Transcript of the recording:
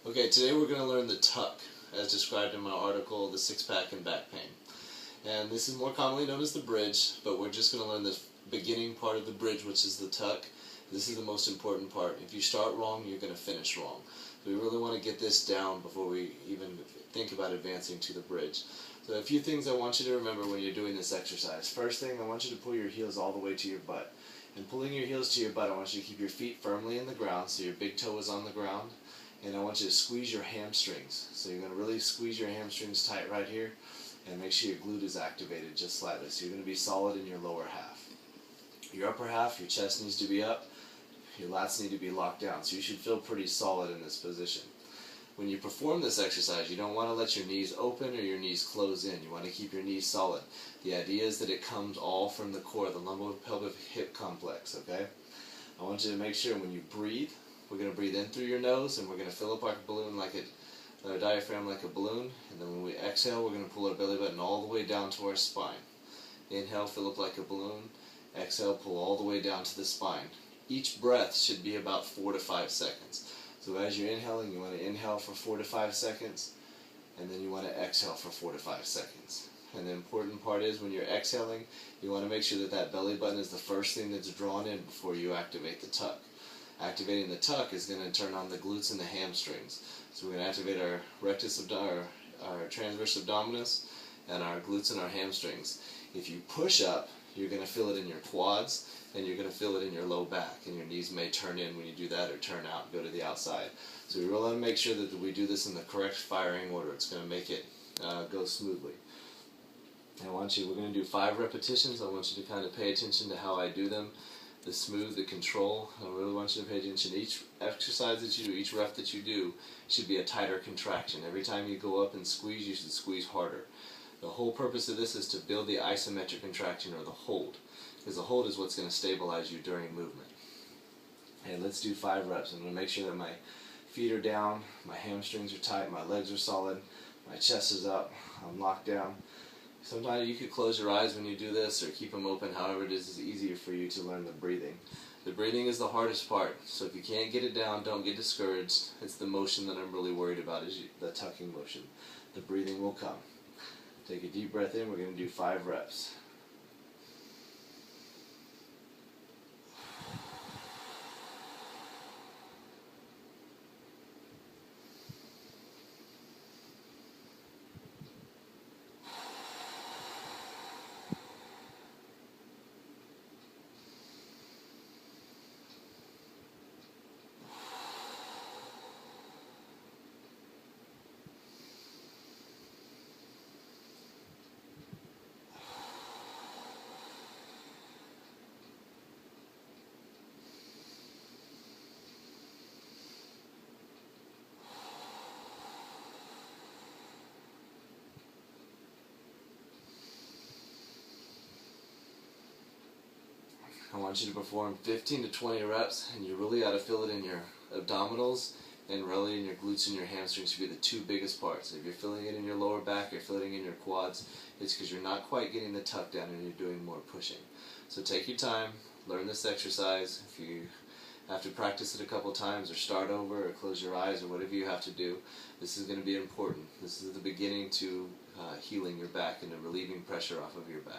Okay, today we're going to learn the tuck, as described in my article, The Six-Pack and Back Pain. And this is more commonly known as the bridge, but we're just going to learn the beginning part of the bridge, which is the tuck. This is the most important part. If you start wrong, you're going to finish wrong. So we really want to get this down before we even think about advancing to the bridge. So a few things I want you to remember when you're doing this exercise. First thing, I want you to pull your heels all the way to your butt. And pulling your heels to your butt, I want you to keep your feet firmly in the ground, so your big toe is on the ground. And I want you to squeeze your hamstrings. So you're going to really squeeze your hamstrings tight right here, and make sure your glute is activated just slightly. So you're going to be solid in your lower half. Your upper half, your chest needs to be up, your lats need to be locked down. So you should feel pretty solid in this position. When you perform this exercise, you don't want to let your knees open or your knees close in. You want to keep your knees solid. The idea is that it comes all from the core, the lumbo-pelvic hip complex, okay? I want you to make sure when you breathe, we're going to breathe in through your nose, and we're going to fill up our balloon our diaphragm like a balloon. And then when we exhale, we're going to pull our belly button all the way down to our spine. Inhale, fill up like a balloon. Exhale, pull all the way down to the spine. Each breath should be about 4 to 5 seconds. So as you're inhaling, you want to inhale for 4 to 5 seconds, and then you want to exhale for 4 to 5 seconds. And the important part is when you're exhaling, you want to make sure that that belly button is the first thing that's drawn in before you activate the tuck. Activating the tuck is going to turn on the glutes and the hamstrings. So we're going to activate our our transverse abdominis and our glutes and our hamstrings. If you push up, you're going to feel it in your quads, and you're going to feel it in your low back, and your knees may turn in when you do that, or turn out and go to the outside. So we really want to make sure that we do this in the correct firing order. It's going to make it go smoothly. We're going to do 5 repetitions. I want you to kind of pay attention to how I do them. The smooth, the control. I really want you to pay attention. Each exercise that you do, each rep that you do, should be a tighter contraction. Every time you go up and squeeze, you should squeeze harder. The whole purpose of this is to build the isometric contraction, or the hold, because the hold is what's going to stabilize you during movement. Okay, let's do 5 reps. I'm going to make sure that my feet are down, my hamstrings are tight, my legs are solid, my chest is up, I'm locked down. Sometimes you could close your eyes when you do this, or keep them open. However it is easier for you to learn the breathing. The breathing is the hardest part, so if you can't get it down, don't get discouraged. It's the motion that I'm really worried about, is the tucking motion. The breathing will come. Take a deep breath in. We're going to do 5 reps. I want you to perform 15 to 20 reps, and you really got to feel it in your abdominals, and really in your glutes and your hamstrings should be the 2 biggest parts. If you're feeling it in your lower back, you're feeling it in your quads, it's because you're not quite getting the tuck down and you're doing more pushing. So take your time, learn this exercise. If you have to practice it a couple times, or start over, or close your eyes, or whatever you have to do, this is going to be important. This is the beginning to healing your back and relieving pressure off of your back.